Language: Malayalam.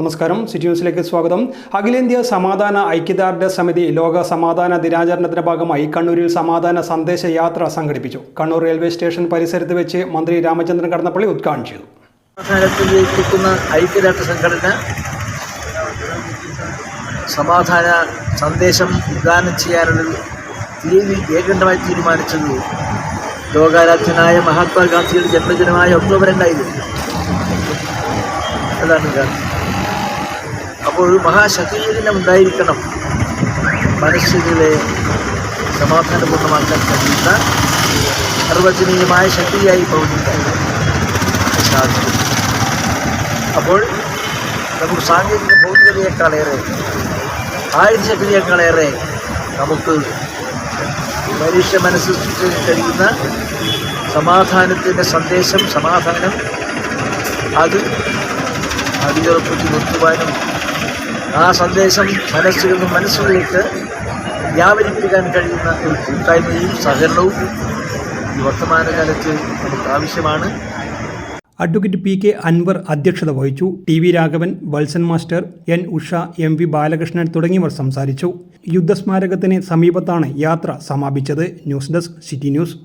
നമസ്കാരം, സിറ്റി ന്യൂസിലേക്ക് സ്വാഗതം. അഖിലേന്ത്യാ സമാധാന ഐക്യദാർഢ്യ സമിതി ലോക സമാധാന ദിനാചരണത്തിന്റെ ഭാഗമായി കണ്ണൂരിൽ സമാധാന സന്ദേശ യാത്ര സംഘടിപ്പിച്ചു. കണ്ണൂർ റെയിൽവേ സ്റ്റേഷൻ പരിസരത്ത് വെച്ച് മന്ത്രി രാമചന്ദ്രൻ കടന്നപ്പള്ളി ഉദ്ഘാടനം ചെയ്തു. ഐക്യദാർഢ്യ സംഘടന സമാധാന സന്ദേശം വിധാനം ചെയ്യാനുള്ള തീയതി ഏകണ്ഠമായി തീരുമാനിച്ചത് ലോകാരാധ്യനായ മഹാത്മാഗാന്ധിയുടെ ജന്മദിനമായ ഒക്ടോബർ 2 അതാണ് ഗാന്ധി. അപ്പോൾ മഹാശക്തിദിനം ഉണ്ടായിരിക്കണം മനസ്സുകളെ സമാധാനപൂർണ്ണമാക്കാൻ കഴിയുന്ന അർവചനീയമായ ശക്തിയായി പ്രവർത്തിക്കാൻ സാധിക്കും. അപ്പോൾ നമുക്ക് സാങ്കേതിക ഭൗതികതയേക്കാളേറെ ആയുധ ശക്തിയേക്കാളേറെ നമുക്ക് മനുഷ്യ മനസ്സിൽ കഴിയുന്ന സമാധാനത്തിൻ്റെ സന്ദേശം, സമാധാനം അത് അടിയുറപ്പിച്ച് നിർത്തുവാനും ആ സന്ദേശം മനസ്സുകളിലേക്ക് വ്യാപരിപ്പിക്കാൻ കഴിയുന്ന ഒരു കൂട്ടായ്മയും സഹകരണവും ഈ വർത്തമാനകാലത്ത് നമുക്ക് ആവശ്യമാണ്. Advocate P K. അൻവർ അധ്യക്ഷത വഹിച്ചു. ടി.വി. രാഘവൻ, വത്സൻ മാസ്റ്റർ, എൻ. ഉഷ, എം.വി. ബാലകൃഷ്ണൻ തുടങ്ങിയവർ സംസാരിച്ചു. യുദ്ധസ്മാരകത്തിന് സമീപത്താണ് യാത്ര സമാപിച്ചത്. News desk, city news.